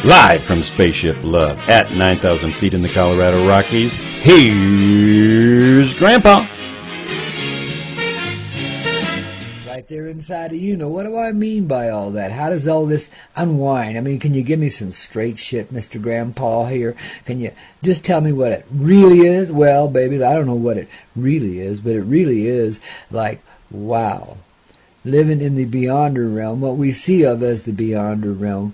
Live from Spaceship Love at 9,000 feet in the Colorado Rockies, here's Grandpa. Right there inside of you. Now, what do I mean by all that? How does all this unwind? I mean, can you give me some straight shit, Mr. Grandpaw here? Can you just tell me what it really is? Well, baby, I don't know what it really is, but it really is like, wow. Living in the beyonder realm, what we see of as the beyonder realm,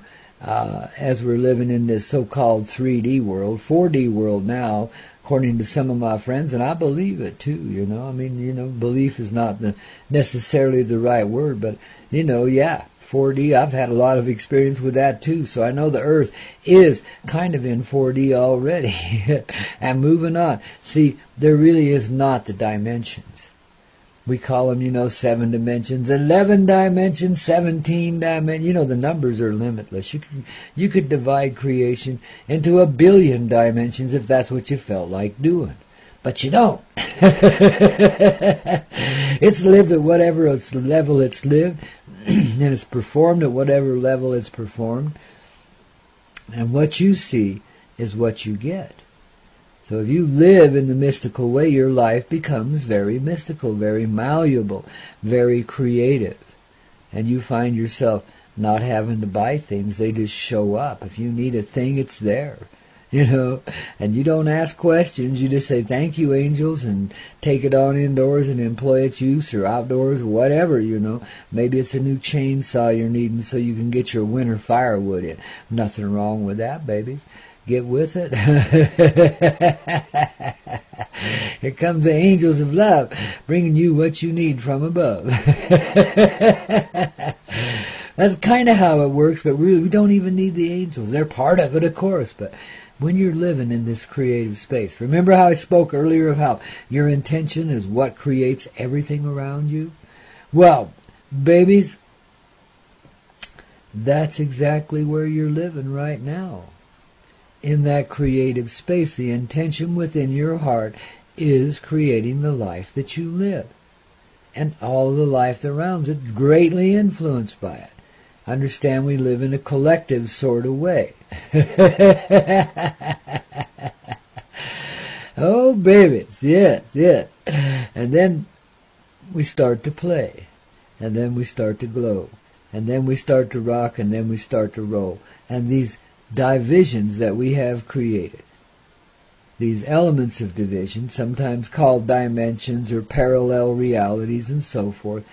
as we're living in this so-called 3D world, 4D world now, according to some of my friends, and I believe it too, you know. I mean, you know, belief is not necessarily the right word, but, you know, yeah, 4D, I've had a lot of experience with that too, so I know the Earth is kind of in 4D already. And moving on, see, there really is not the dimensions. We call them, you know, 7 dimensions, 11 dimensions, 17 dimensions. You know, the numbers are limitless. You could divide creation into 1 billion dimensions if that's what you felt like doing. But you don't. It's lived at whatever level it's lived, and it's performed at whatever level it's performed. And what you see is what you get. So if you live in the mystical way, your life becomes very mystical, very malleable, very creative. And you find yourself not having to buy things. They just show up. If you need a thing, it's there. You know, and you don't ask questions. You just say, thank you, angels, and take it on indoors and employ its use, or outdoors, whatever, you know. Maybe it's a new chainsaw you're needing so you can get your winter firewood in. Nothing wrong with that, babies. Get with it. Here comes the angels of love, bringing you what you need from above. That's kind of how it works, but really we don't even need the angels. They're part of it, of course, but when you're living in this creative space, remember how I spoke earlier of how your intention is what creates everything around you? Well, babies, that's exactly where you're living right now. In that creative space, the intention within your heart is creating the life that you live. And all of the life around it greatly influenced by it. Understand we live in a collective sort of way. Oh, babies, yes, yes. And then we start to play. And then we start to glow. And then we start to rock, and then we start to roll. And these divisions that we have created, these elements of division, sometimes called dimensions or parallel realities and so forth,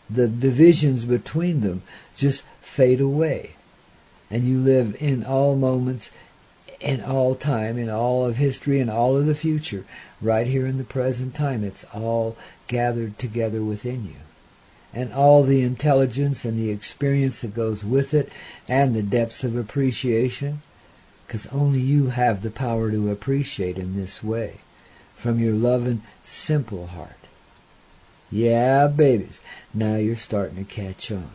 the divisions between them just fade away. And you live in all moments, in all time, in all of history, and all of the future, right here in the present time. It's all gathered together within you. And all the intelligence and the experience that goes with it, and the depths of appreciation, because only you have the power to appreciate in this way, from your loving, simple heart. Yeah, babies, now you're starting to catch on.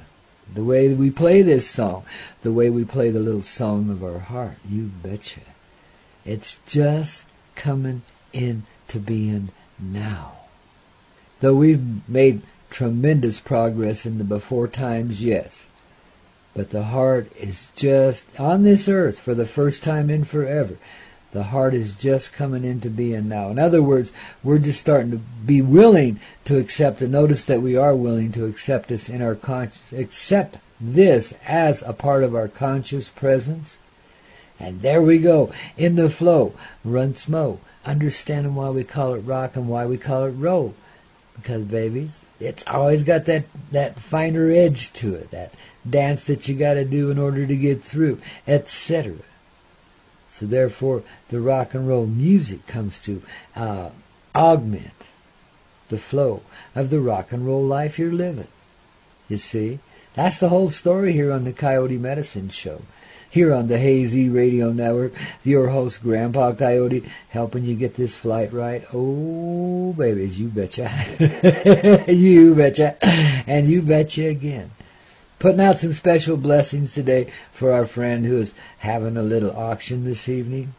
The way we play this song, the way we play the little song of our heart, you betcha. It's just coming into being now. Though we've made tremendous progress in the before times, yes. But the heart is just, on this earth, for the first time in forever, the heart is just coming into being now. In other words, we're just starting to be willing to accept, and notice that we are willing to accept this in our conscious, accept this as a part of our conscious presence. And there we go, in the flow, once more, understanding why we call it rock and why we call it roll. Because, babies, it's always got that finer edge to it, that dance that you got to do in order to get through, etc. So therefore, the rock and roll music comes to augment the flow of the rock and roll life you're living. You see? That's the whole story here on the Coyote Medicine Show. Here on the Hazy Radio Network, your host, Grandpa Coyote, helping you get this flight right. Oh, babies, you betcha. You betcha. And you betcha again. Putting out some special blessings today for our friend who is having a little auction this evening.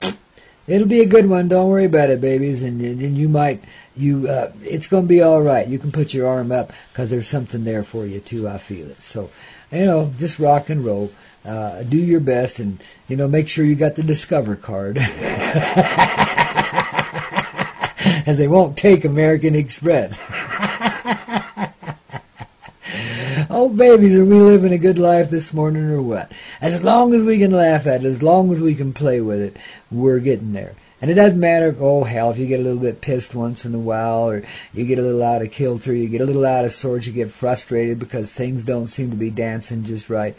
It'll be a good one. Don't worry about it, babies. And you might, it's going to be all right. You can put your arm up because there's something there for you, too. I feel it. So just rock and roll. Do your best, and make sure you got the Discover card, as they won't take American Express. Oh, babies, are we living a good life this morning or what? As long as we can laugh at it, as long as we can play with it, we're getting there. And it doesn't matter, oh hell, if you get a little bit pissed once in a while, or you get a little out of kilter, you get a little out of sorts, you get frustrated because things don't seem to be dancing just right.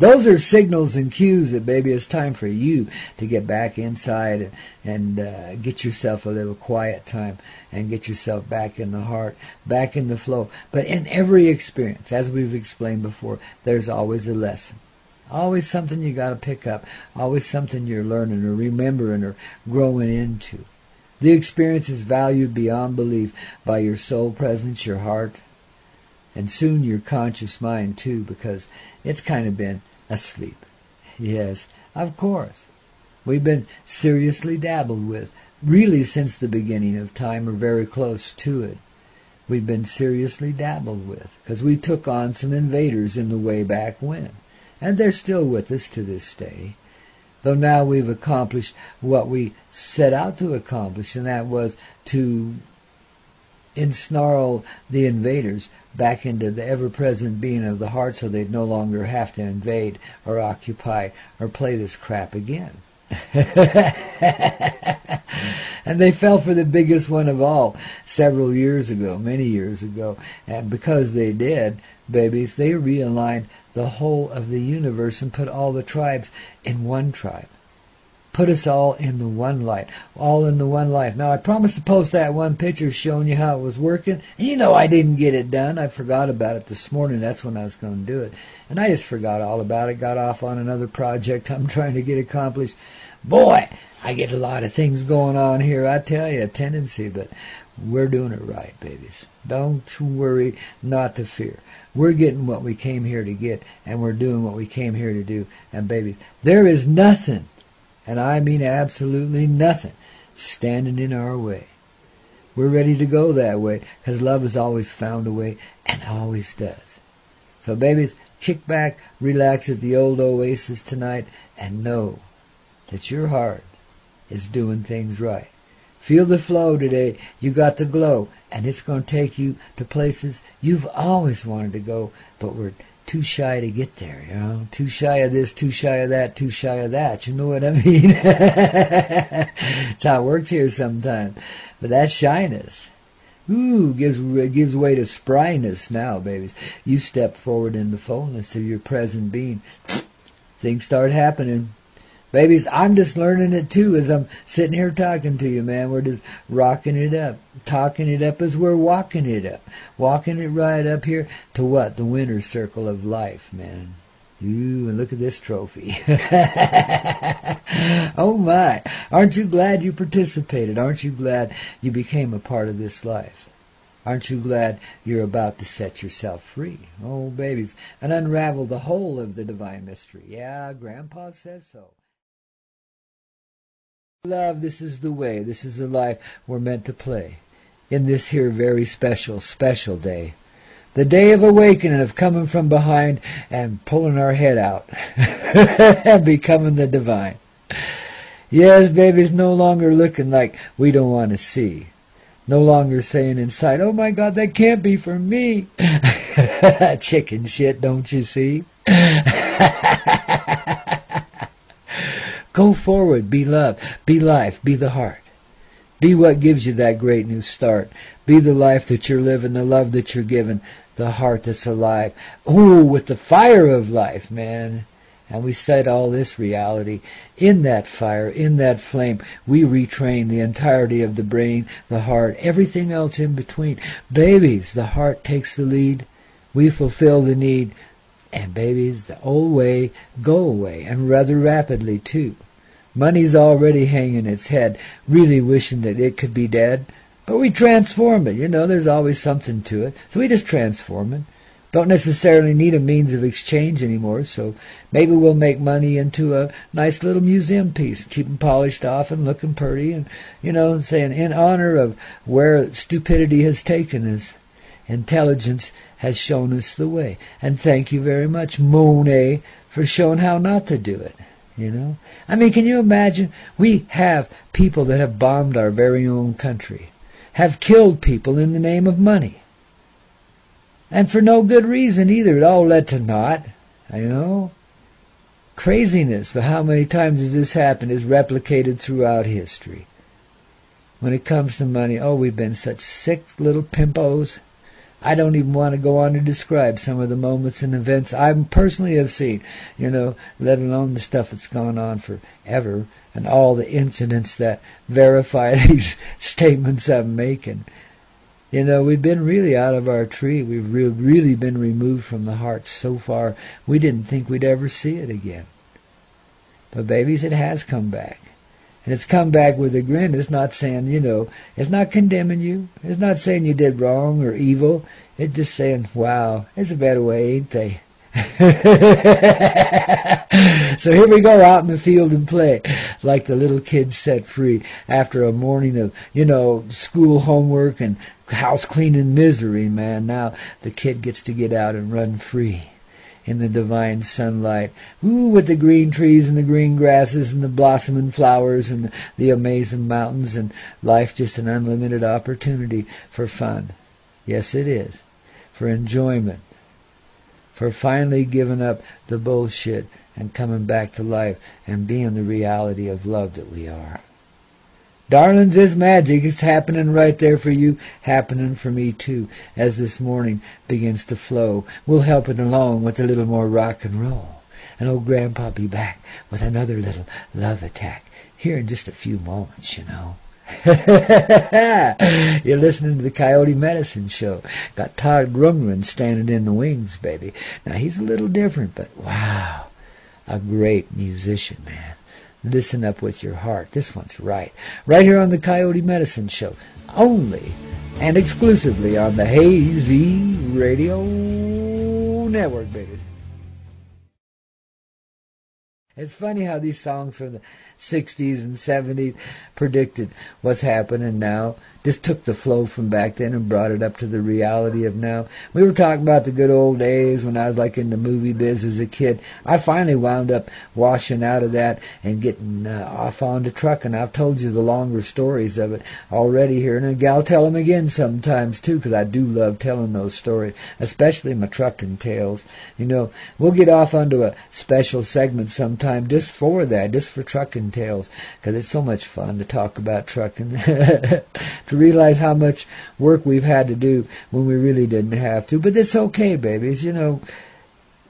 Those are signals and cues that, baby, it's time for you to get back inside and get yourself a little quiet time and get yourself back in the heart, back in the flow. But in every experience, as we've explained before, there's always a lesson. Always something you got to pick up. Always something you're learning or remembering or growing into. The experience is valued beyond belief by your soul presence, your heart, and soon your conscious mind too, because it's kind of been asleep. Yes, of course. We've been seriously dabbled with, really since the beginning of time, or very close to it. We've been seriously dabbled with, because we took on some invaders in the way back when. And they're still with us to this day. Though now we've accomplished what we set out to accomplish, and that was to ensnarl the invaders back into the ever-present being of the heart, so they'd no longer have to invade or occupy or play this crap again. And they fell for the biggest one of all several years ago, many years ago. And because they did, babies, they realigned the whole of the universe and put all the tribes in one tribe. Put us all in the one light, all in the one life. Now, I promised to post that one picture showing you how it was working. And I didn't get it done. I forgot about it this morning. That's when I was going to do it. And I just forgot all about it. Got off on another project I'm trying to get accomplished. Boy, I get a lot of things going on here. I tell you, a tendency, but we're doing it right, babies. Don't worry, not to fear. We're getting what we came here to get, and we're doing what we came here to do. And babies, there is nothing, and I mean absolutely nothing, standing in our way. We're ready to go that way, because love has always found a way, and always does. So babies, kick back, relax at the old oasis tonight, and know that your heart is doing things right. Feel the flow today. You got the glow, and it's going to take you to places you've always wanted to go, but we're too shy to get there, Too shy of this, too shy of that, too shy of that. You know what I mean? That's how it works here sometimes. But that shyness, gives way to spryness now, babies. You step forward in the fullness of your present being. Things start happening. Babies, I'm just learning it too as I'm sitting here talking to you, man. We're just rocking it up, talking it up as we're walking it up. Walking it right up here to what? The winner's circle of life, man. And look at this trophy. Oh my. Aren't you glad you participated? Aren't you glad you became a part of this life? Aren't you glad you're about to set yourself free? Oh, babies, and unravel the whole of the divine mystery. Yeah, Grandpa says so. Love, this is the way, this is the life we're meant to play in this here very special, special day. The day of awakening, of coming from behind and pulling our head out and becoming the divine. Yes, baby, it's no longer looking like we don't want to see. No longer saying inside, oh my God, that can't be for me. Chicken shit, don't you see? Go forward, be love, be life, be the heart. Be what gives you that great new start. Be the life that you're living, the love that you're giving, the heart that's alive. Ooh, with the fire of life, man. And we set all this reality in that fire, in that flame. We retrain the entirety of the brain, the heart, everything else in between. Babies, the heart takes the lead. We fulfill the need. And babies, the old way, go away, and rather rapidly too. Money's already hanging its head, really wishing that it could be dead. But we transform it, there's always something to it. So we just transform it. Don't necessarily need a means of exchange anymore, so maybe we'll make money into a nice little museum piece, keep them polished off and looking pretty, and, saying in honor of where stupidity has taken us. Intelligence has shown us the way. And thank you very much, Monet, for showing how not to do it. You know? I mean, can you imagine? We have people that have bombed our very own country, have killed people in the name of money. And for no good reason either. It all led to naught. You know? Craziness for how many times has this happened is replicated throughout history. When it comes to money, oh, we've been such sick little pimpos. I don't even want to go on to describe some of the moments and events I personally have seen, you know, let alone the stuff that's gone on forever and all the incidents that verify these statements I'm making. You know, we've been really out of our tree. We've really been removed from the heart so far, we didn't think we'd ever see it again. But babies, it has come back. And it's come back with a grin. It's not saying, you know, it's not condemning you. It's not saying you did wrong or evil. It's just saying, wow, there's a better way, ain't they? So here we go out in the field and play, like the little kids set free after a morning of, you know, school homework and house cleaning misery, man. Now the kid gets to get out and run free in the divine sunlight. Ooh, with the green trees and the green grasses and the blossoming flowers and the amazing mountains, and life just an unlimited opportunity for fun. Yes, it is. For enjoyment. For finally giving up the bullshit and coming back to life and being the reality of love that we are. Darlings, it's magic. It's happening right there for you, happening for me too, as this morning begins to flow. We'll help it along with a little more rock and roll. And old Grandpa be back with another little love attack here in just a few moments, you know. You're listening to the Coyote Medicine Show. Got Todd Rundgren standing in the wings, baby. Now, he's a little different, but wow, a great musician, man. Listen up with your heart. This one's right. Right here on the Coyote Medicine Show. Only and exclusively on the Hazy Radio Network, baby. It's funny how these songs from the 60s and 70s predicted what's happening now. Just took the flow from back then and brought it up to the reality of now. We were talking about the good old days when I was like in the movie biz as a kid. I finally wound up washing out of that and getting off onto trucking. I've told you the longer stories of it already here. And I'll tell them again sometimes too, because I do love telling those stories, especially my trucking tales. You know, we'll get off onto a special segment sometime just for that, just for trucking tales, because it's so much fun to talk about trucking. To realize how much work we've had to do when we really didn't have to. But it's okay, babies. You know,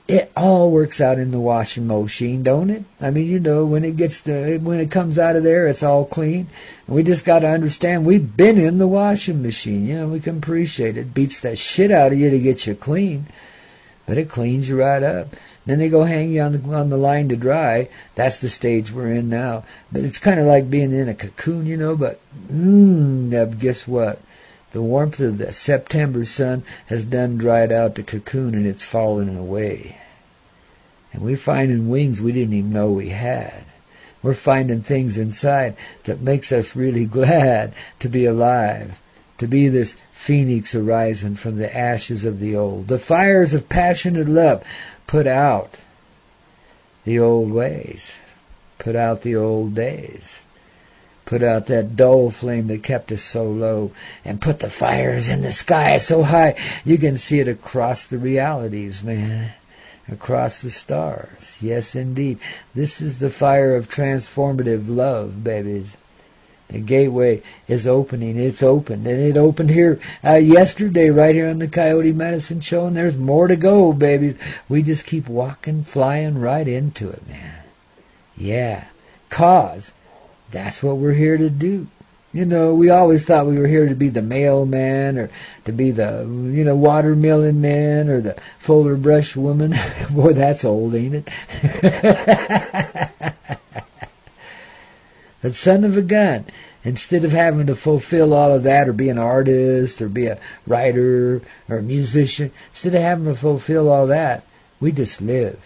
it all works out in the washing machine, don't it? I mean, you know, when it comes out of there, it's all clean. And we just got to understand we've been in the washing machine. You know, we can appreciate it. It beats that shit out of you to get you clean, but it cleans you right up. Then they go hang you on the line to dry. That's the stage we're in now. But it's kind of like being in a cocoon, you know. But guess what? The warmth of the September sun has done dried out the cocoon, and it's falling away. And we're finding wings we didn't even know we had. We're finding things inside that makes us really glad to be alive, to be this phoenix arising from the ashes of the old. The fires of passionate love put out the old ways, put out the old days, put out that dull flame that kept us so low, and put the fires in the sky so high you can see it across the realities, man, across the stars. Yes, indeed. This is the fire of transformative love, babies. The gateway is opening. It's opened. And it opened here yesterday right here on the Coyote Medicine Show. And there's more to go, babies. We just keep walking, flying right into it, man. Yeah. 'Cause that's what we're here to do. You know, we always thought we were here to be the mailman or to be the, you know, watermelon man or the Fuller brush woman. Boy, that's old, ain't it? But son of a gun, instead of having to fulfill all of that or be an artist or be a writer or a musician, instead of having to fulfill all that, we just live.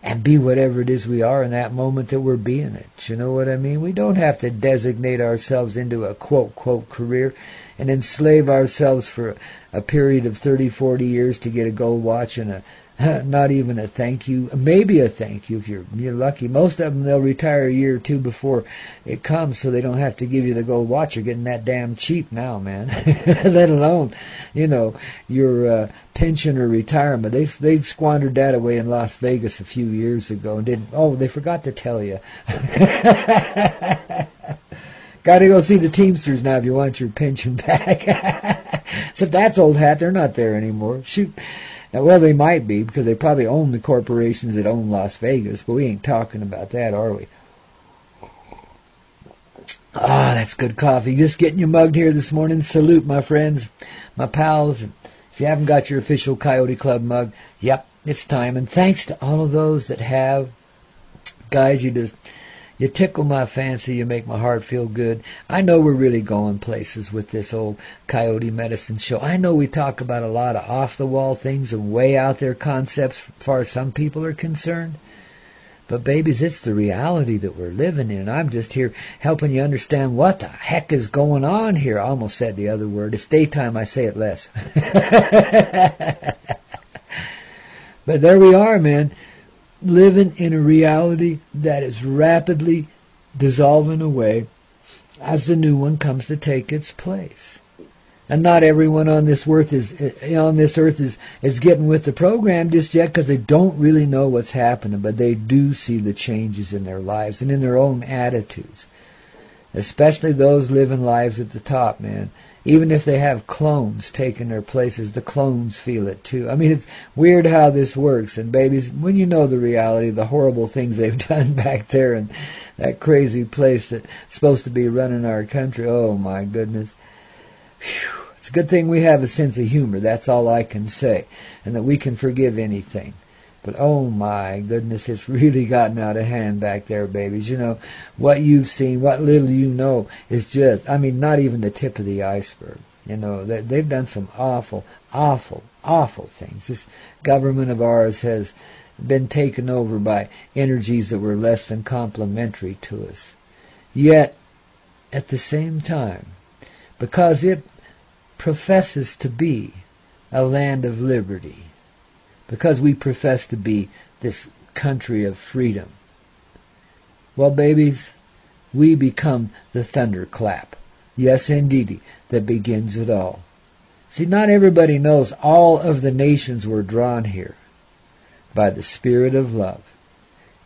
and be whatever it is we are in that moment that we're being it. You know what I mean? We don't have to designate ourselves into a quote career and enslave ourselves for a period of 30, 40 years to get a gold watch and not even a thank you, maybe a thank you if you're lucky. Most of them, they'll retire a year or two before it comes so they don't have to give you the gold watch. You're getting that damn cheap now, man. Let alone, your pension or retirement. They squandered that away in Las Vegas a few years ago and they forgot to tell you. Got to go see the Teamsters now if you want your pension back. So that's old hat. They're not there anymore. Shoot. Well, they might be, because they probably own the corporations that own Las Vegas, but we ain't talking about that, are we? Ah, that's good coffee. Just getting you mugged here this morning. Salute, my friends, my pals. If you haven't got your official Coyote Club mug, yep, it's time. And thanks to all of those that have. Guys, you tickle my fancy, you make my heart feel good. I know we're really going places with this old Coyote Medicine Show. I know we talk about a lot of off-the-wall things and way out there concepts as far as some people are concerned. But babies, it's the reality that we're living in. I'm just here helping you understand what the heck is going on here. I almost said the other word. It's daytime, I say it less. But there we are, man. Living in a reality that is rapidly dissolving away as the new one comes to take its place. And not everyone on this earth is getting with the program just yet, because they don't really know what's happening, but they do see the changes in their lives and in their own attitudes. Especially those living lives at the top, man. Even if they have clones taking their places, the clones feel it too. I mean, it's weird how this works. And babies, when you know the reality, the horrible things they've done back there in that crazy place that's supposed to be running our country, oh my goodness. Whew. It's a good thing we have a sense of humor, that's all I can say. And that we can forgive anything. But oh my goodness, it's really gotten out of hand back there, babies. What you've seen, what little you know is just, not even the tip of the iceberg. They've done some awful, awful, awful things. This government of ours has been taken over by energies that were less than complimentary to us. Yet, at the same time, because it professes to be a land of liberty, because we profess to be this country of freedom. Well, babies, we become the thunderclap. Yes, indeedy, that begins it all. See, not everybody knows all of the nations were drawn here by the Spirit of love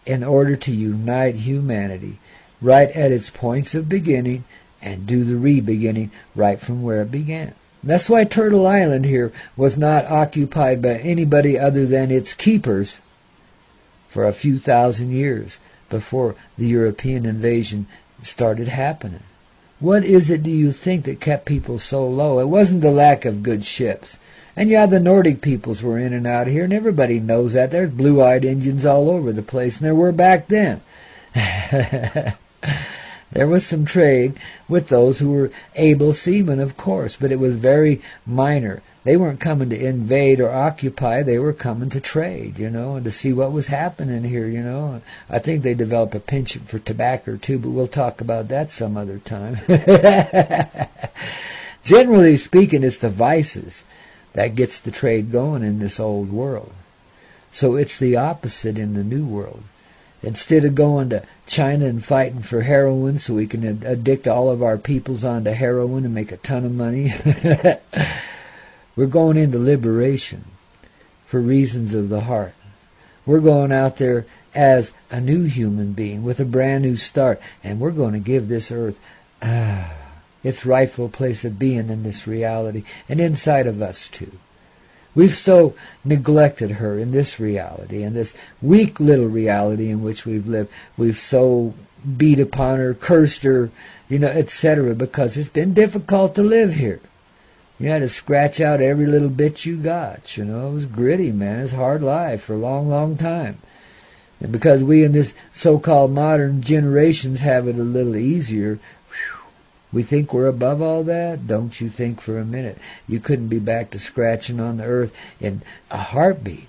in order to unite humanity right at its points of beginning and do the re-beginning right from where it began. That's why Turtle Island here was not occupied by anybody other than its keepers for a few thousand years before the European invasion started happening. What is it, do you think, that kept people so low? It wasn't the lack of good ships. And yeah, the Nordic peoples were in and out of here, and everybody knows that. There's blue-eyed Indians all over the place, and there were back then. There was some trade with those who were able seamen, of course, but it was very minor. They weren't coming to invade or occupy. They were coming to trade, and to see what was happening here, I think they developed a penchant for tobacco, too, but we'll talk about that some other time. Generally speaking, it's the vices that gets the trade going in this old world. So it's the opposite in the new world. Instead of going to China and fighting for heroin so we can addict all of our peoples onto heroin and make a ton of money, we're going into liberation for reasons of the heart. We're going out there as a new human being with a brand new start, and we're going to give this earth its rightful place of being in this reality, and inside of us too. We've so neglected her in this reality, in this weak little reality in which we've lived. We've so beat upon her, cursed her, etc., because it's been difficult to live here. You had to scratch out every little bit you got, It was gritty, man. It's a hard life for a long, long time. And because we in this so-called modern generations have it a little easier, we think we're above all that? Don't you think for a minute. You couldn't be back to scratching on the earth in a heartbeat.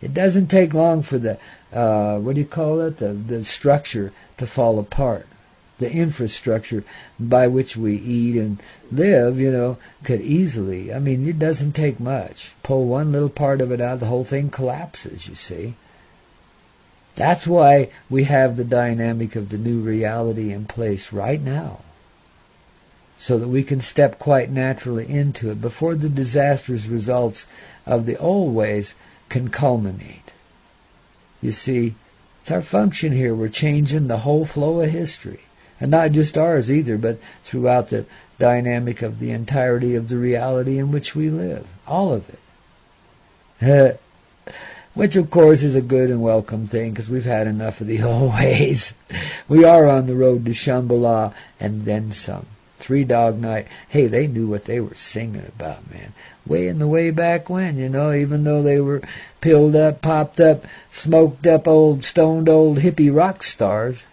It doesn't take long for the, what do you call it, the structure to fall apart. The infrastructure by which we eat and live, could easily, it doesn't take much. Pull one little part of it out, the whole thing collapses, you see. That's why we have the dynamic of the new reality in place right now, so that we can step quite naturally into it before the disastrous results of the old ways can culminate. You see, it's our function here. We're changing the whole flow of history. And not just ours either, but throughout the dynamic of the entirety of the reality in which we live. All of it. Which, of course, is a good and welcome thing, because we've had enough of the old ways. We are on the road to Shambhala and then some. Three Dog Night. Hey, they knew what they were singing about, man. Way in the way back when, even though they were pilled up, popped up, smoked up, stoned old hippie rock stars.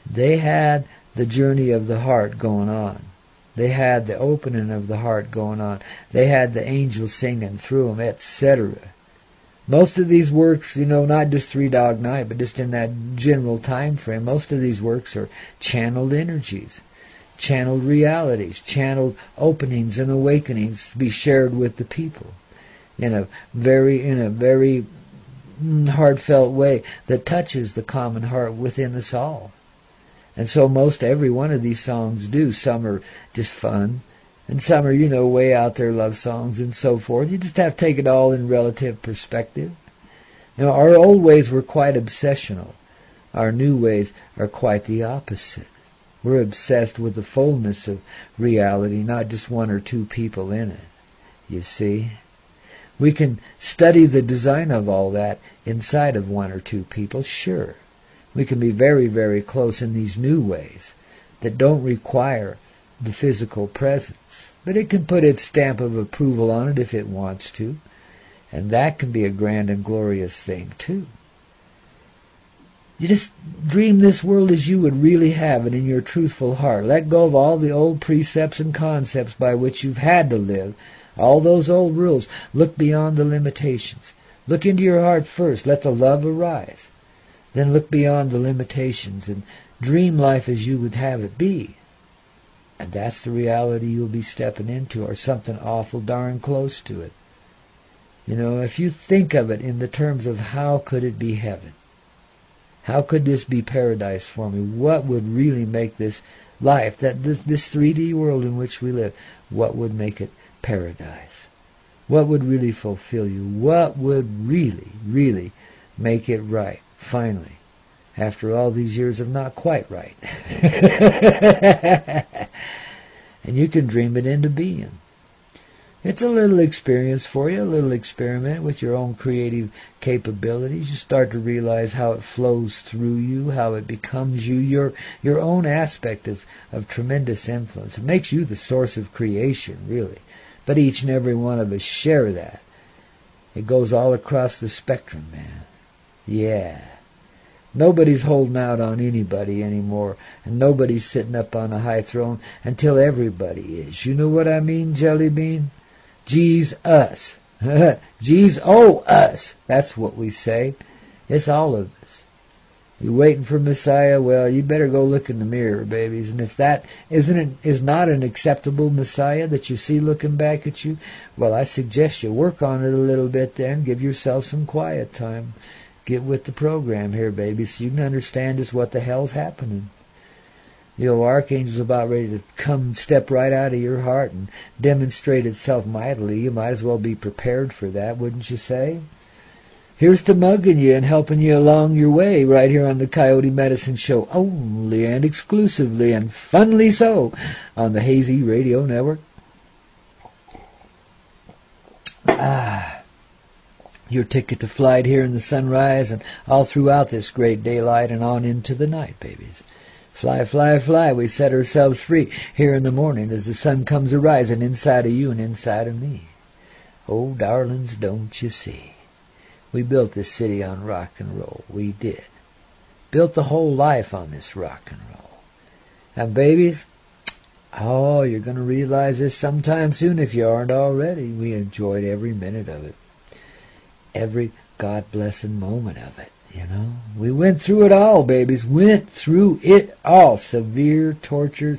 They had the journey of the heart going on. They had the opening of the heart going on. They had the angels singing through them, etc. Most of these works, not just Three Dog Night, but just in that general time frame, most of these works are channeled energies, channeled realities, channeled openings and awakenings to be shared with the people in a very heartfelt way that touches the common heart within us all. And so most every one of these songs do. Some are just fun, and some are, way out there love songs and so forth. You just have to take it all in relative perspective. Our old ways were quite obsessional. Our new ways are quite the opposite. We're obsessed with the fullness of reality, not just one or two people in it. You see? We can study the design of all that inside of one or two people, sure. We can be very, very close in these new ways that don't require the physical presence. But it can put its stamp of approval on it if it wants to. And that can be a grand and glorious thing, too. You just dream this world as you would really have it in your truthful heart. Let go of all the old precepts and concepts by which you've had to live. All those old rules. Look beyond the limitations. Look into your heart first. Let the love arise. Then look beyond the limitations and dream life as you would have it be. And that's the reality you'll be stepping into, or something awful darn close to it. If you think of it in the terms of how could it be heaven? How could this be paradise for me? What would really make this life, this 3D world in which we live, what would make it paradise? What would really fulfill you? What would really, really make it right? Finally, after all these years of not quite right. And you can dream it into being. It's a little experience for you, a little experiment with your own creative capabilities. You start to realize how it flows through you, how it becomes you, your own aspect of tremendous influence. It makes you the source of creation, really. But each and every one of us share that. It goes all across the spectrum, man. Yeah. Nobody's holding out on anybody anymore, and nobody's sitting up on a high throne until everybody is. You know what I mean, Jelly Bean? Geez, us. Geez, oh, us. That's what we say. It's all of us. You waiting for Messiah? Well, you better go look in the mirror, babies. And if that is not an acceptable Messiah that you see looking back at you, well, I suggest you work on it a little bit then. Give yourself some quiet time. Get with the program here, baby, so you can understand just what the hell's happening. The old archangel's about ready to come step right out of your heart and demonstrate itself mightily. You might as well be prepared for that, wouldn't you say? Here's to mugging you and helping you along your way right here on the Coyote Medicine Show, only and exclusively and funly so on the Hazy Radio Network. Your ticket to flight here in the sunrise and all throughout this great daylight and on into the night, babies. Fly, fly, fly, we set ourselves free here in the morning as the sun comes a-rising inside of you and inside of me. Oh, darlings, don't you see? We built this city on rock and roll. We did. Built the whole life on this rock and roll. And babies, oh, you're going to realize this sometime soon if you aren't already. We enjoyed every minute of it. Every God-blessed moment of it, We went through it all, babies. Went through it all. Severe tortures,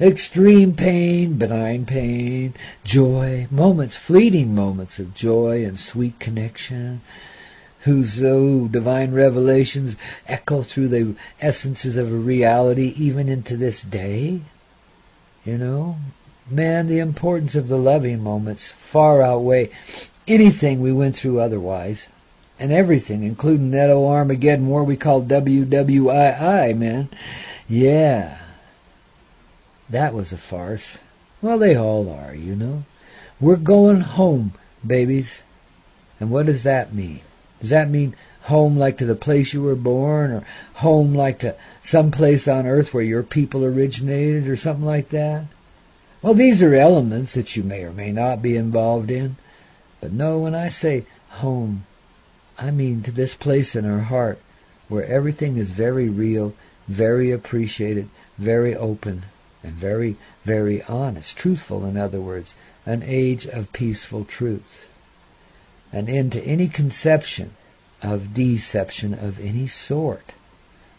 extreme pain, benign pain, joy, moments, fleeting moments of joy and sweet connection, whose divine revelations echo through the essences of a reality even into this day. Man, the importance of the loving moments far outweigh anything we went through otherwise. And everything, including that old Armageddon war we call WWII, man. Yeah. That was a farce. Well, they all are, We're going home, babies. And what does that mean? Does that mean home like to the place you were born, or home like to some place on earth where your people originated, or something like that? Well, these are elements that you may or may not be involved in. But no, when I say home, I mean to this place in our heart where everything is very real, very appreciated, very open, and very, very honest, truthful, in other words, an age of peaceful truth. An end to any conception of deception of any sort,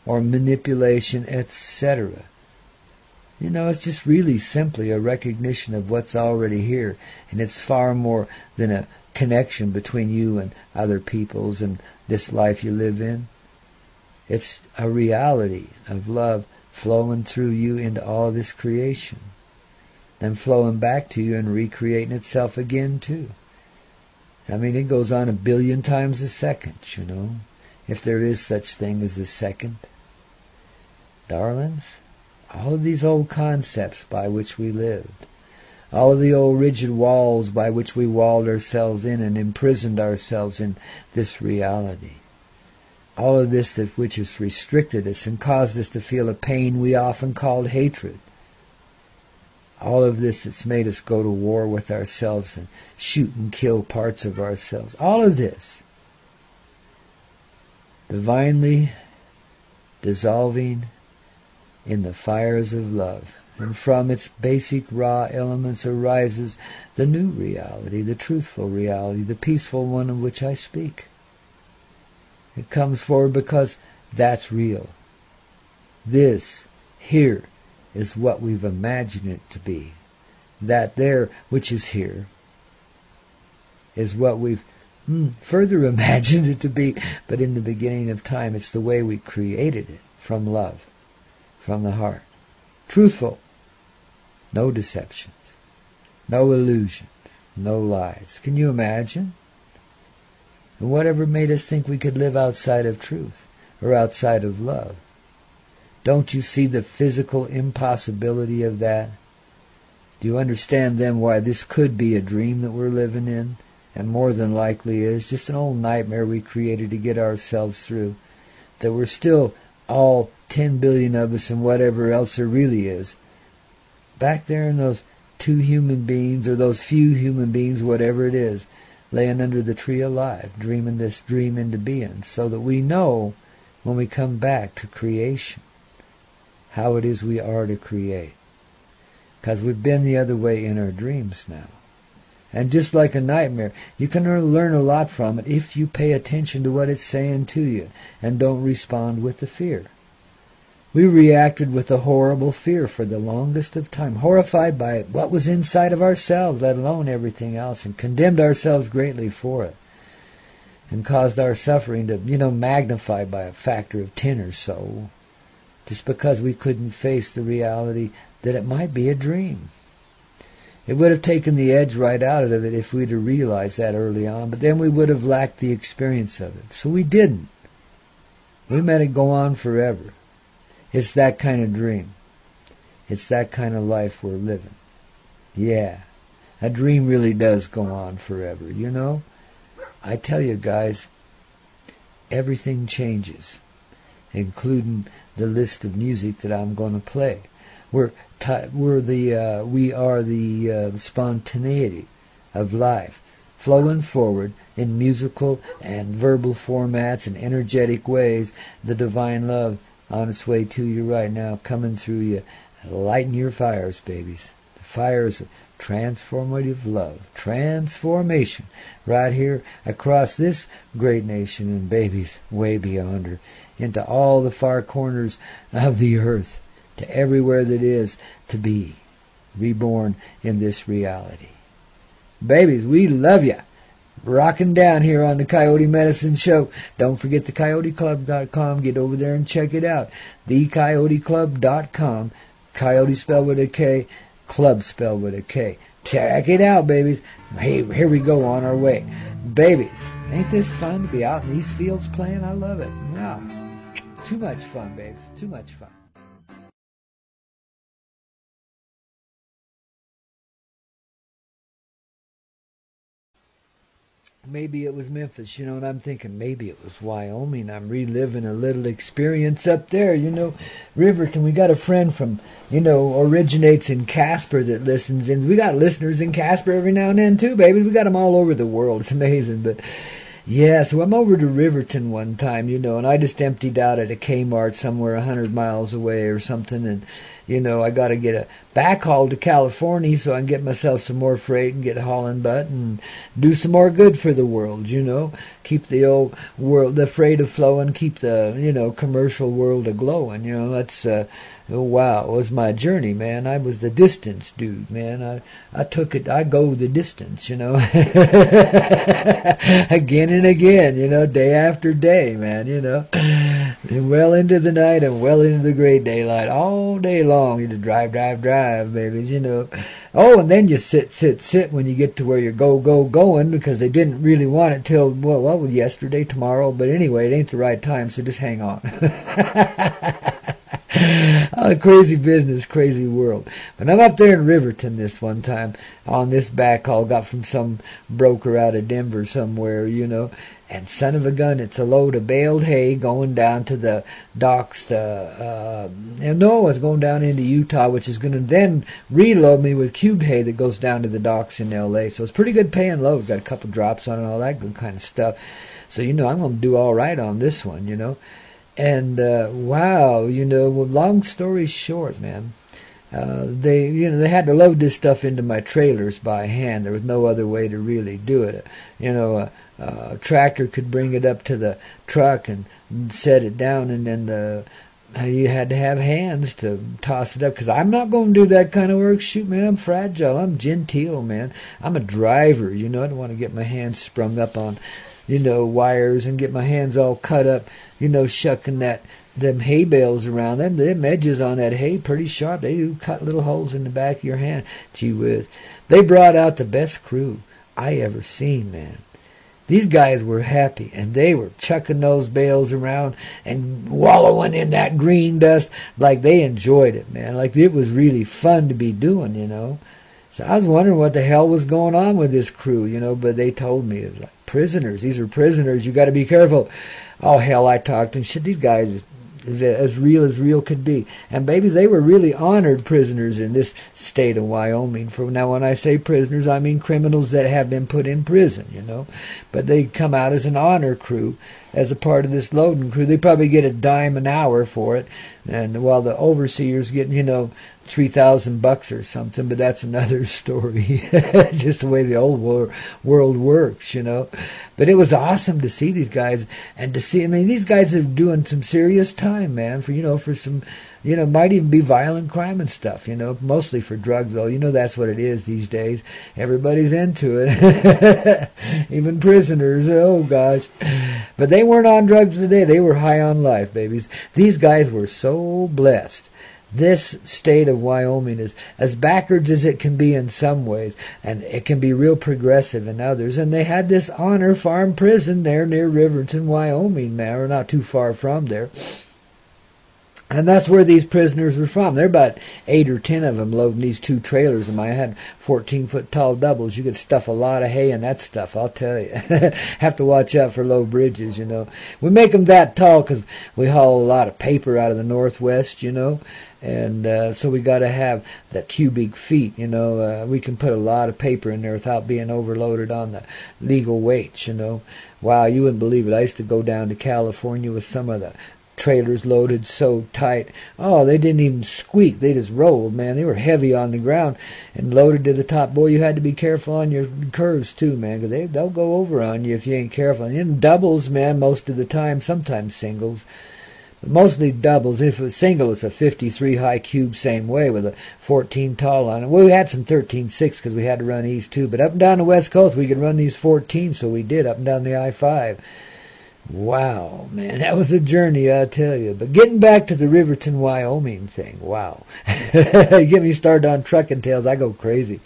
or manipulation, etc. It's just really simply a recognition of what's already here, and it's far more than a connection between you and other peoples and this life you live in. It's a reality of love flowing through you into all this creation, then flowing back to you and recreating itself again too. It goes on 1 billion times a second, if there is such thing as a second. Darlings, all of these old concepts by which we lived, all of the old rigid walls by which we walled ourselves in and imprisoned ourselves in this reality, all of this that which has restricted us and caused us to feel a pain we often called hatred, all of this that's made us go to war with ourselves and shoot and kill parts of ourselves, all of this divinely dissolving in the fires of love. And from its basic raw elements arises the new reality, the truthful reality, the peaceful one of which I speak. It comes forward because that's real. This, here, is what we've imagined it to be. That there, which is here, is what we've further imagined it to be. But in the beginning of time, it's the way we created it, from love, from the heart. Truthful. No deceptions, no illusions, no lies. Can you imagine? And whatever made us think we could live outside of truth or outside of love? Don't you see the physical impossibility of that? Do you understand then why this could be a dream that we're living in, and more than likely is just an old nightmare we created to get ourselves through? That we're still all 10 billion of us and whatever else there really is, back there in those 2 human beings, or those few human beings, whatever it is, laying under the tree alive, dreaming this dream into being, so that we know when we come back to creation how it is we are to create. Because we've been the other way in our dreams now. And just like a nightmare, you can learn a lot from it if you pay attention to what it's saying to you and don't respond with the fear. We reacted with a horrible fear for the longest of time, horrified by what was inside of ourselves, let alone everything else, and condemned ourselves greatly for it, and caused our suffering to, magnify by a factor of 10 or so, just because we couldn't face the reality that it might be a dream. It would have taken the edge right out of it if we'd have realized that early on, but then we would have lacked the experience of it. So we didn't. We let it go on forever. It's that kind of dream. It's that kind of life we're living. Yeah, a dream really does go on forever, I tell you guys, everything changes, including the list of music that I'm going to play. We are the spontaneity of life, flowing forward in musical and verbal formats and energetic ways, the divine love on its way to you right now, coming through you, lighting your fires, babies. The fires Transformative love. Transformation. Right here across this great nation and babies way beyond her. Into all the far corners of the earth. To everywhere that is to be. Reborn in this reality. Babies, we love ya. Rocking down here on the Coyote Medicine Show. Don't forget thecoyoteclub.com. Get over there and check it out. Thecoyoteclub.com. Coyote spelled with a K. Club spelled with a K. Check it out, babies. Hey, here we go on our way. Babies, ain't this fun to be out in these fields playing? I love it. Yeah. Too much fun, babies. Too much fun. Maybe it was Memphis, and I'm thinking maybe it was Wyoming. I'm reliving a little experience up there, Riverton. We got a friend from, originates in Casper that listens, and we got listeners in Casper every now and then too, baby. We got them all over the world. It's amazing, but yeah, so I'm over to Riverton one time, and I just emptied out at a Kmart somewhere 100 miles away or something, and I got to get a backhaul to California so I can get myself some more freight and get hauling butt and do some more good for the world, Keep the old world, the freight a-flowing, keep the, commercial world a-glowing, That's, wow, it was my journey, man. I was the distance dude, man. I took it, I go the distance, again and again, day after day, man, and well into the night and well into the great daylight, all day long. You just drive, babies, Oh, and then you sit when you get to where you're going, because they didn't really want it till, well, yesterday, tomorrow, but anyway, it ain't the right time, so just hang on. Oh, crazy business, crazy world. But I'm up there in Riverton this one time on this backhaul, got from some broker out of Denver somewhere, and son of a gun, it's a load of baled hay going down to the docks it's going down into Utah, which is going to then reload me with cubed hay that goes down to the docks in L.A. So it's pretty good paying load. Got a couple drops on it and all that good kind of stuff. So, I'm going to do all right on this one, And, wow, long story short, man, they had to load this stuff into my trailers by hand. There was no other way to really do it. A tractor could bring it up to the truck and set it down, and then you had to have hands to toss it up, because I'm not going to do that kind of work. Shoot, man, I'm fragile. I'm genteel, man. I'm a driver, I don't want to get my hands sprung up on, wires and get my hands all cut up, shucking them hay bales around. Them edges on that hay pretty sharp. They do cut little holes in the back of your hand. Gee whiz. They brought out the best crew I ever seen, man. These guys were happy, and they were chucking those bales around and wallowing in that green dust like they enjoyed it, man. Like it was really fun to be doing, So I was wondering what the hell was going on with this crew, but they told me it was like prisoners. These are prisoners. You got to be careful. Oh, hell, I talked and shit. These guys is as real could be. And babies, they were really honored prisoners in this state of Wyoming. Now, when I say prisoners, I mean criminals that have been put in prison, But they come out as an honor crew, as a part of this loading crew. They probably get $0.10 an hour for it, and while the overseer's getting, $3,000 or something. But that's another story. Just the way the old world works, But it was awesome to see these guys, and to see, these guys are doing some serious time, man, for some, might even be violent crime and stuff, mostly for drugs, though. That's what it is these days. Everybody's into it. Even prisoners, oh gosh. But they weren't on drugs today. They were high on life, babies. These guys were so blessed. This state of Wyoming is as backwards as it can be in some ways, and it can be real progressive in others. And they had this honor farm prison there near Riverton, Wyoming, man, or not too far from there. And that's where these prisoners were from. There are about 8 or 10 of them loading these 2 trailers. And I had 14-foot tall doubles. You could stuff a lot of hay in that stuff, I'll tell you. Have to watch out for low bridges, We make them that tall because we haul a lot of paper out of the Northwest, And so we got to have the cubic feet, We can put a lot of paper in there without being overloaded on the legal weights, Wow, you wouldn't believe it. I used to go down to California with some of the trailers loaded so tight. Oh, they didn't even squeak. They just rolled, man. They were heavy on the ground and loaded to the top. Boy, you had to be careful on your curves too, man, because they'll go over on you if you ain't careful. And in doubles, man, most of the time, sometimes singles. But mostly doubles. If it was single, it's a 53 high cube same way with a 14 tall on it. Well, we had some 13.6 because we had to run east too. But up and down the West Coast, we could run these 14, so we did up and down the I-5. Wow, man, that was a journey, I tell you. But getting back to the Riverton, Wyoming thing, wow. Get me started on trucking tales, I go crazy.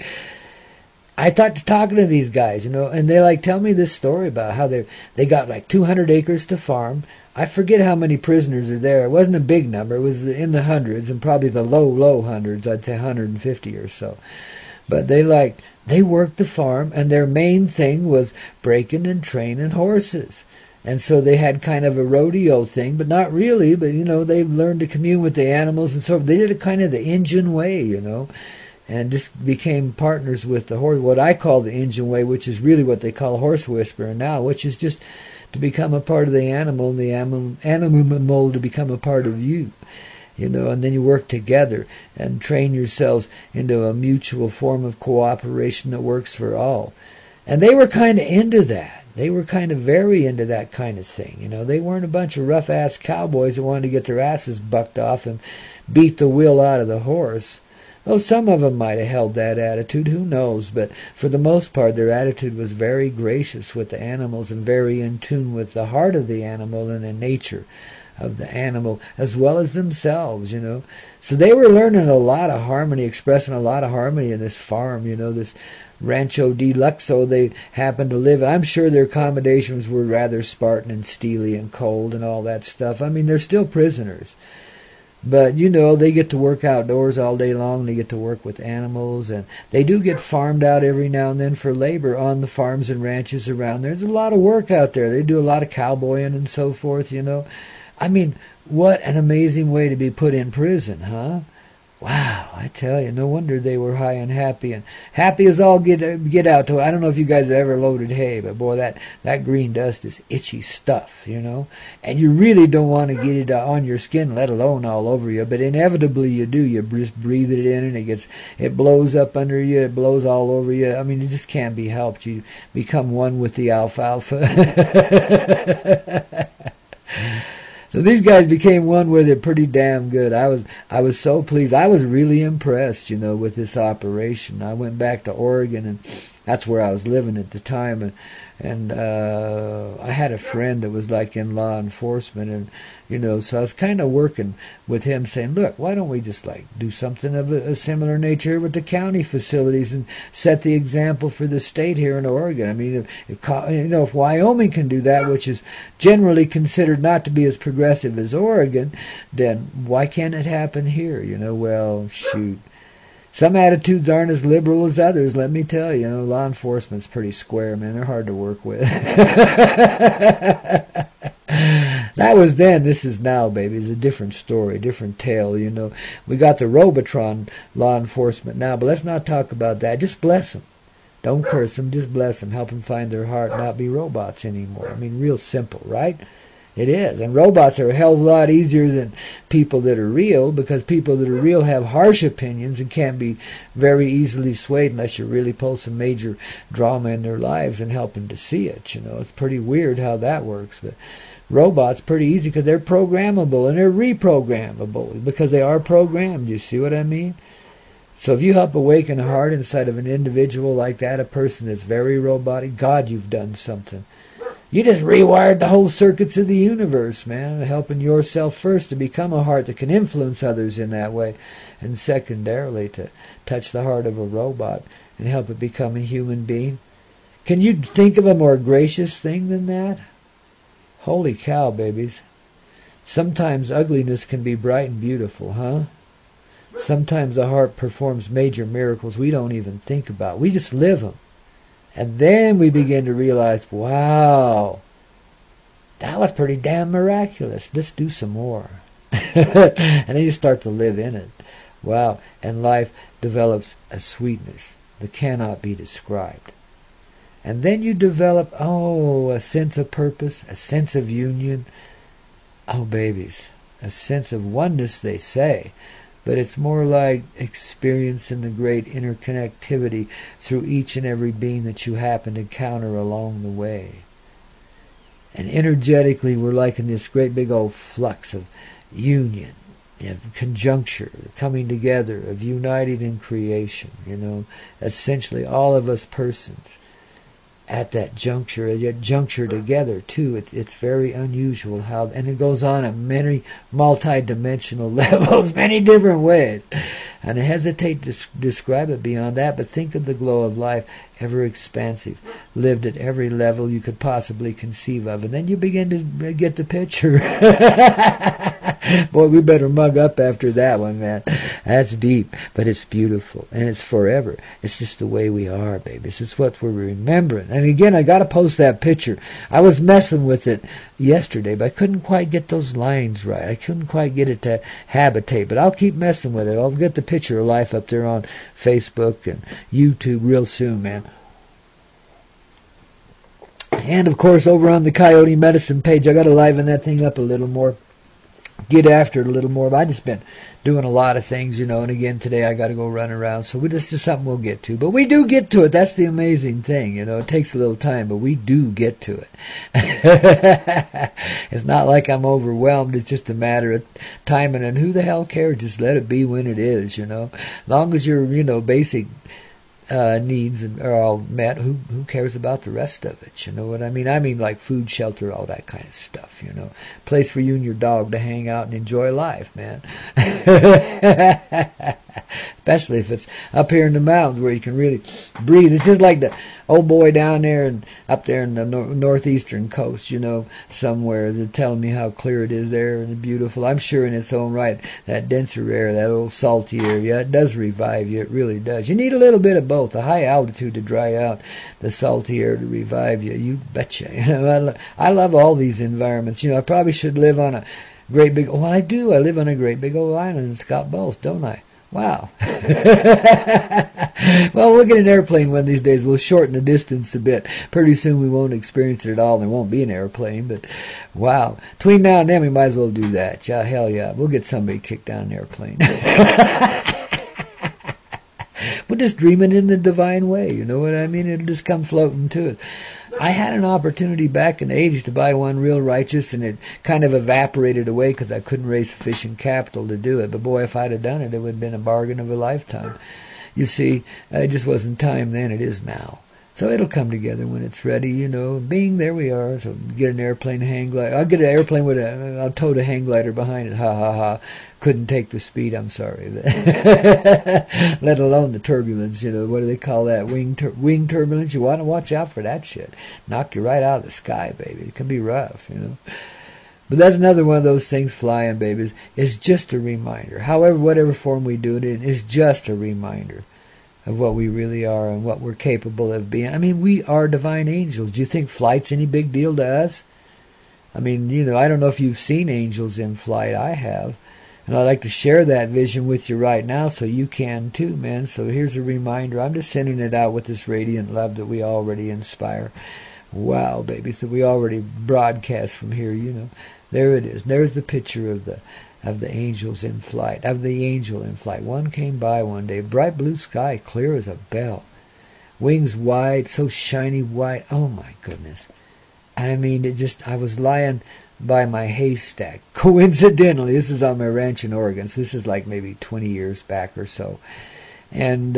I started talking to these guys, and they tell me this story about how they got 200 acres to farm. I forget how many prisoners are there. It wasn't a big number. It was in the hundreds, and probably the low hundreds. I'd say 150 or so. But they worked the farm, and their main thing was breaking and training horses. And so they had kind of a rodeo thing, but not really. But, they learned to commune with the animals, and so they did it kind of the Indian way, and just became partners with the horse, what I call the Indian way, which is really what they call horse whispering now, which is just to become a part of the animal, and the animal to become a part of you, and then you work together and train yourselves into a mutual form of cooperation that works for all. And they were kind of into that. They were kind of very into that kind of thing. They weren't a bunch of rough-ass cowboys that wanted to get their asses bucked off and beat the will out of the horse. Though some of them might have held that attitude, who knows? But for the most part, their attitude was very gracious with the animals and very in tune with the heart of the animal and the nature of the animal, as well as themselves, So they were learning a lot of harmony, expressing a lot of harmony in this farm, this Rancho de Luxo they happened to live in. I'm sure their accommodations were rather Spartan and steely and cold and all that stuff. I mean, they're still prisoners. But, they get to work outdoors all day long. They get to work with animals. And they do get farmed out every now and then for labor on the farms and ranches around there. There's a lot of work out there. They do a lot of cowboying and so forth, I mean, what an amazing way to be put in prison, huh? Wow, I tell you, no wonder they were high and happy as all get out to. I don't know if you guys have ever loaded hay, but boy, that green dust is itchy stuff, and you really don't want to get it on your skin, let alone all over you. But inevitably you do. You just breathe it in, and it blows up under you. It blows all over you. I mean, it just can't be helped. You become one with the alfalfa. So these guys became one with it pretty damn good. I was so pleased. I was really impressed, with this operation. I went back to Oregon, and that's where I was living at the time, and I had a friend that was in law enforcement, and so I was kind of working with him, saying, look, why don't we just do something of a similar nature with the county facilities and set the example for the state here in Oregon. I mean, if Wyoming can do that, which is generally considered not to be as progressive as Oregon, then why can't it happen here? Well, shoot. Some attitudes aren't as liberal as others, let me tell you. Law enforcement's pretty square, man. They're hard to work with. That was then. This is now, baby. It's a different story, different tale, We got the Robotron law enforcement now, but let's not talk about that. Just bless them. Don't curse them. Just bless them. Help them find their heart, not be robots anymore. I mean, real simple, right? It is. And robots are a hell of a lot easier than people that are real, because people that are real have harsh opinions and can't be very easily swayed unless you really pull some major drama in their lives and help them to see it. It's pretty weird how that works. But robots pretty easy because they're programmable and they're reprogrammable because they are programmed. You see what I mean? So if you help awaken a heart inside of an individual like that, a person that's very robotic, God, you've done something. You just rewired the whole circuits of the universe, man, helping yourself first to become a heart that can influence others in that way, and secondarily to touch the heart of a robot and help it become a human being. Can you think of a more gracious thing than that? Holy cow, babies. Sometimes ugliness can be bright and beautiful, huh? Sometimes the heart performs major miracles we don't even think about. We just live them. And then we begin to realize, wow, that was pretty damn miraculous. Let's do some more. And then you start to live in it. Wow. And life develops a sweetness that cannot be described. And then you develop, a sense of purpose, a sense of union. Oh, babies, a sense of oneness, they say, but it's more like experiencing the great interconnectivity through each and every being that you happen to encounter along the way. And energetically, we're like in this great big old flux of union, of conjuncture, coming together, of united in creation, essentially all of us persons at that juncture, yet juncture together too. It's very unusual how, and it goes on at many multi-dimensional levels, many different ways. And I hesitate to describe it beyond that, but think of the glow of life, ever expansive, lived at every level you could possibly conceive of. And then you begin to get the picture. Boy, we better mug up after that one, man. That's deep, but it's beautiful, and it's forever. It's just the way we are, baby. It's just what we're remembering. And again, I got to post that picture. I was messing with it yesterday, but I couldn't quite get those lines right. I couldn't quite get it to habitate, but I'll keep messing with it. I'll get the picture of life up there on Facebook and YouTube real soon, man. And, of course, over on the Coyote Medicine page, I got to liven that thing up a little more. Get after it a little more. But I just been doing a lot of things, and again today I got to go run around. So this is something we'll get to. But we do get to it. That's the amazing thing, It takes a little time, but we do get to it. It's not like I'm overwhelmed. It's just a matter of timing, and who the hell cares? Just let it be when it is, As long as your, basic needs are all met, who cares about the rest of it? You know what I mean? I mean like food, shelter, all that kind of stuff, Place for you and your dog to hang out and enjoy life, man. Especially if it's up here in the mountains where you can really breathe. It's just like the old boy down there and up there in the northeastern coast, somewhere. They're telling me how clear it is there and beautiful. I'm sure in its own right, that denser air, that old salty air, yeah, it does revive you. It really does. You need a little bit of both. The high altitude to dry out, the salty air to revive you. You betcha. I love all these environments. I probably should live on a great big... Well, I do. I live on a great big old island. It's got both, don't I? Wow. Well, we'll get an airplane one of these days. We'll shorten the distance a bit. Pretty soon we won't experience it at all. There won't be an airplane, but wow. Between now and then we might as well do that. Yeah, hell yeah. We'll get somebody kicked down an airplane. We'll just dream it in the divine way. You know what I mean? It'll just come floating to us. I had an opportunity back in the 80s to buy one real righteous, and it kind of evaporated away because I couldn't raise sufficient capital to do it. But boy, if I'd have done it, it would have been a bargain of a lifetime. You see, it just wasn't time then. It is now. So it'll come together when it's ready, Being there we are. So get an airplane hang glider. I'll get an airplane with I'll tow the hang glider behind it. Ha ha ha. Couldn't take the speed. I'm sorry. Let alone the turbulence. What do they call that? Wing turbulence. You want to watch out for that shit. Knock you right out of the sky, baby. It can be rough. But that's another one of those things. Flying, babies. It's just a reminder. However, whatever form we do it in, is just a reminder of what we really are and what we're capable of being. I mean, we are divine angels. Do you think flight's any big deal to us? I mean, I don't know if you've seen angels in flight. I have. And I'd like to share that vision with you right now so you can too, man. So here's a reminder. I'm just sending it out with this radiant love that we already inspire. Wow, baby. So we already broadcast from here, There it is. There's the picture of the angels in flight, of the angel in flight. One came by one day, bright blue sky, clear as a bell. Wings wide, so shiny white. Oh, my goodness. I mean, I was lying by my haystack. Coincidentally, this is on my ranch in Oregon, so this is like maybe 20 years back or so. And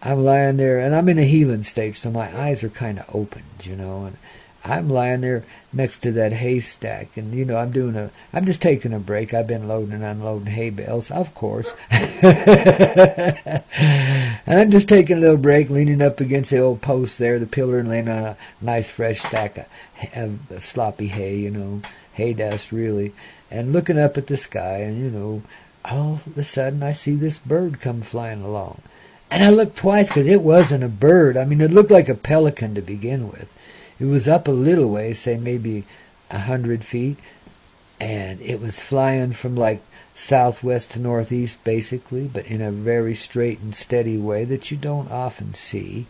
I'm lying there, and I'm in a healing stage, so my eyes are kind of opened, and I'm lying there next to that haystack, and I'm just taking a break. I've been loading and unloading hay bales, of course. And I'm just taking a little break, leaning up against the old post there, the pillar, and laying on a nice fresh stack of sloppy hay, hay dust really, and looking up at the sky, and all of a sudden I see this bird come flying along. And I looked twice because it wasn't a bird. I mean, it looked like a pelican to begin with. It was up a little way, say maybe 100 feet, and it was flying from like southwest to northeast basically, but in a very straight and steady way that you don't often see.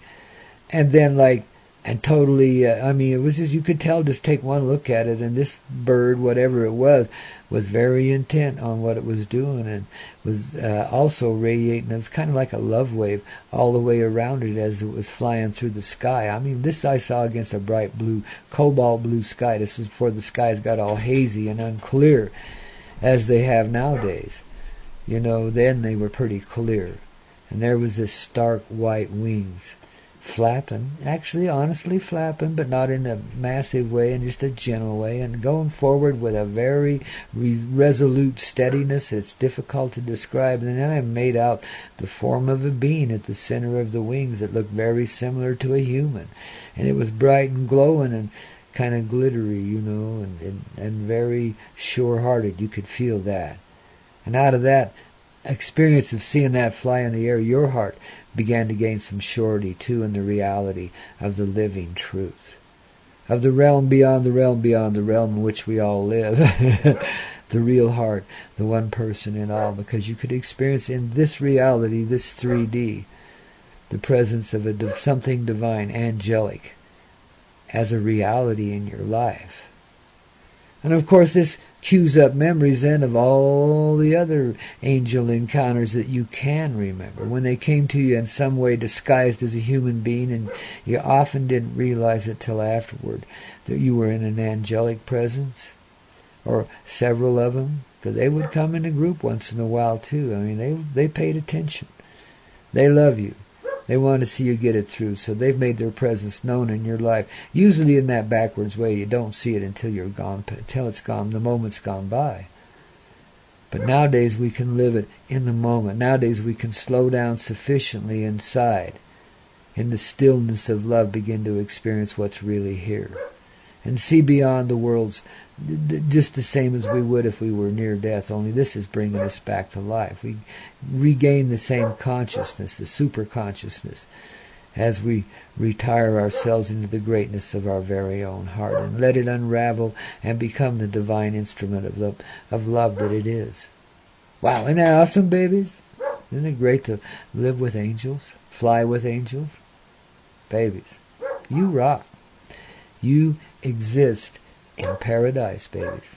And then like and totally, I mean, it was just, you could tell, just take one look at it, and this bird, whatever it was very intent on what it was doing, and was also radiating. It was kind of like a love wave all the way around it as it was flying through the sky. I mean, this I saw against a bright blue, cobalt blue sky. This was before the skies got all hazy and unclear as they have nowadays. You know, then they were pretty clear. And there was this stark white wings flapping, actually honestly flapping, but not in a massive way, in just a gentle way, and going forward with a very resolute steadiness. It's difficult to describe. And then I made out the form of a being at the center of the wings that looked very similar to a human. And it was bright and glowing and kind of glittery, you know, and very sure-hearted. You could feel that. And out of that experience of seeing that fly in the air, your heart began to gain some surety, too, in the reality of the living truth, of the realm beyond the realm beyond the realm in which we all live, the real heart, the one person in all, because you could experience in this reality, this 3D, the presence of something divine, angelic, as a reality in your life. And of course this cues up memories then of all the other angel encounters that you can remember, when they came to you in some way disguised as a human being, and you often didn't realize it till afterward that you were in an angelic presence, or several of them, because they would come in a group once in a while too. I mean, they paid attention. They love you. They want to see you get it through, so they've made their presence known in your life. Usually in that backwards way, you don't see it until you're gone, until it's gone, the moment's gone by. But nowadays we can live it in the moment. Nowadays we can slow down sufficiently inside, in the stillness of love, begin to experience what's really here, and see beyond the world's, just the same as we would if we were near death, only this is bringing us back to life. We regain the same consciousness, the super consciousness, as we retire ourselves into the greatness of our very own heart and let it unravel and become the divine instrument of love that it is. Wow, isn't that awesome, babies? Isn't it great to live with angels, fly with angels? Babies, you rock. You exist in paradise, babies.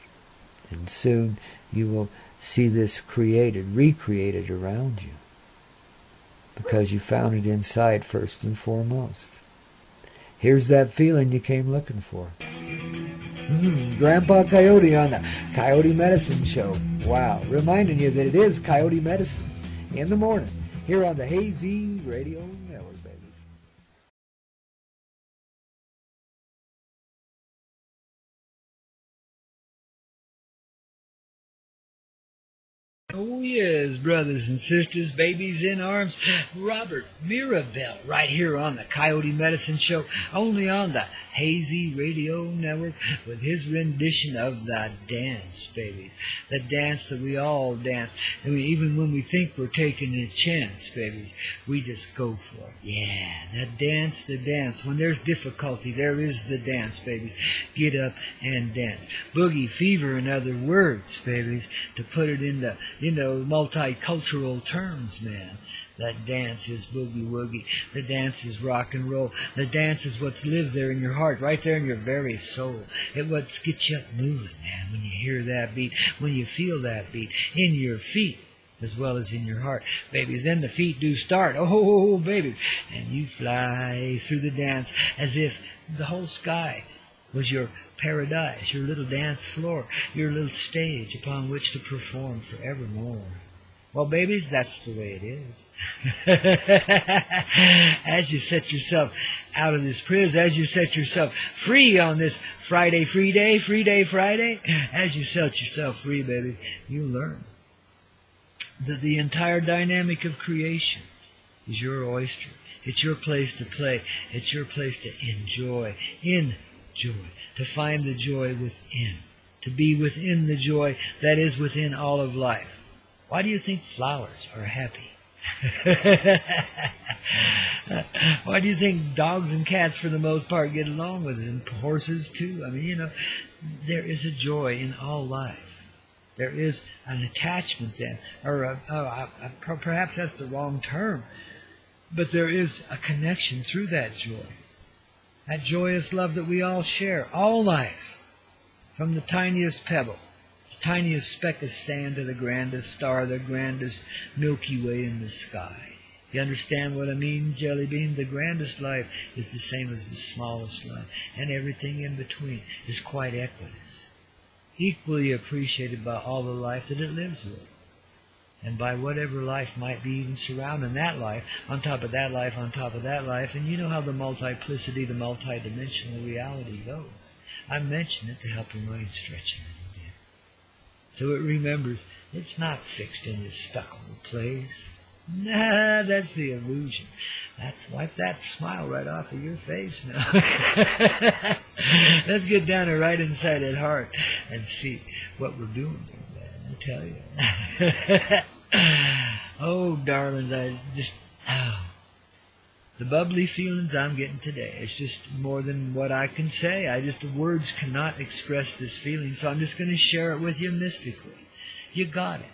And soon you will see this recreated around you, because you found it inside first and foremost. Here's that feeling you came looking for. Grandpa Coyote on the Coyote Medicine Show. Wow. Reminding you that it is Coyote Medicine in the morning here on the Hazy Radio Network, babies. Oh yes, brothers and sisters, babies in arms, Robert Mirabelle, right here on the Coyote Medicine Show, only on the Hazy Radio Network, with his rendition of the dance, babies. The dance that we all dance, and even when we think we're taking a chance, babies, we just go for it. Yeah, the dance. When there's difficulty, there is the dance, babies. Get up and dance. Boogie fever, in other words, babies, to put it into, multicultural terms, man. That dance is boogie woogie. The dance is rock and roll. The dance is what lives there in your heart, right there in your very soul. It what gets you up moving, man, when you hear that beat, when you feel that beat in your feet as well as in your heart. Babies, then the feet do start. Oh, baby. And you fly through the dance as if the whole sky was your paradise, your little dance floor, your little stage upon which to perform forevermore. Well, babies, that's the way it is. As you set yourself out of this prison, as you set yourself free on this Friday, free day Friday, as you set yourself free, baby, you learn that the entire dynamic of creation is your oyster. It's your place to play. It's your place to enjoy, to find the joy within, to be within the joy that is within all of life. Why do you think flowers are happy? Why do you think dogs and cats, for the most part, get along with it, and horses too? I mean, there is a joy in all life. There is an attachment then, or perhaps that's the wrong term, but there is a connection through that joy. that joyous love that we all share, all life, from the tiniest pebble, the tiniest speck of sand to the grandest star, the grandest Milky Way in the sky. You understand what I mean, Jelly Bean? The grandest life is the same as the smallest life, and everything in between is quite equitous, equally appreciated by all the life that it lives with, and by whatever life might be even surrounding that life, on top of that life, on top of that life, and you know how the multiplicity, the multidimensional reality goes. I mention it to help your mind stretch a little bit, so it remembers it's not fixed in this stuck old place. Nah, that's the illusion. Wipe that smile right off of your face now. Let's get down to right inside that heart and see what we're doing there, man. I tell you. Oh, darlings, the bubbly feelings I'm getting today. It's just more than what I can say. The words cannot express this feeling, so I'm just going to share it with you mystically. You got it.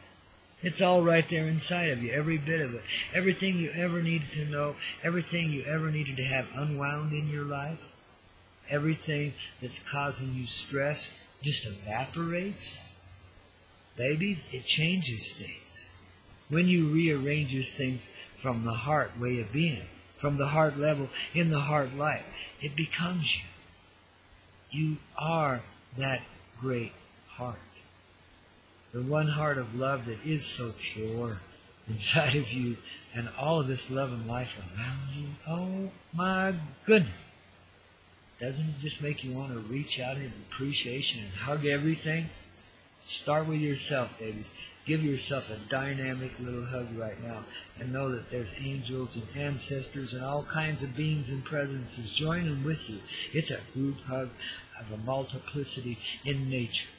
It's all right there inside of you, every bit of it. Everything you ever needed to know, everything you ever needed to have unwound in your life, everything that's causing you stress just evaporates. Babies, it changes things. When you rearranges things from the heart way of being, from the heart level, in the heart light, it becomes you. You are that great heart. The one heart of love that is so pure inside of you, and all of this love and life around you. Oh my goodness. Doesn't it just make you want to reach out in appreciation and hug everything? Start with yourself, babies. Give yourself a dynamic little hug right now, and know that there's angels and ancestors and all kinds of beings and presences joining with you. It's a group hug of a multiplicity in nature.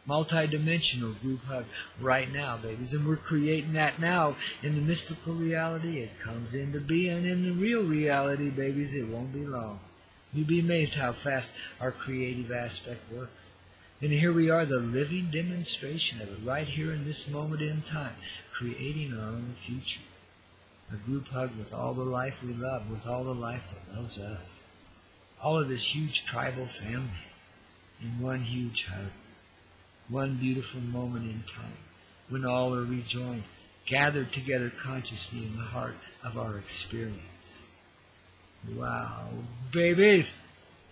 Multi-dimensional group hug right now, babies. And we're creating that now in the mystical reality. It comes into being in the real reality, babies. It won't be long. You'd be amazed how fast our creative aspect works. And here we are, the living demonstration of it, right here in this moment in time, creating our own future. A group hug with all the life we love, with all the life that loves us. All of this huge tribal family in one huge hug. One beautiful moment in time, when all are rejoined, gathered together consciously in the heart of our experience. Wow, babies!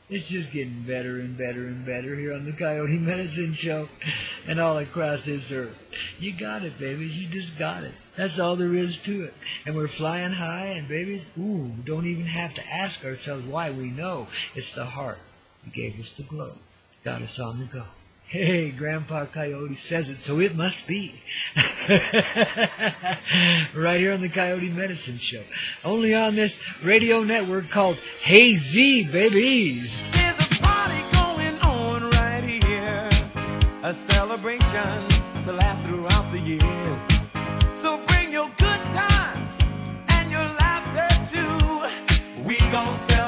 It's just getting better and better and better here on the Coyote Medicine Show and all across this earth. You got it, babies. You just got it. That's all there is to it. And we're flying high, and babies, don't even have to ask ourselves why. We know it's the heart that gave us the glow, got us on the go. Hey, Grandpa Coyote says it, so it must be. Right here on the Coyote Medicine Show. Only on this radio network called Hey Z, babies. There's a party going on right here. A celebration to last throughout the years. So bring your good times and your laughter too. We gon' celebrate.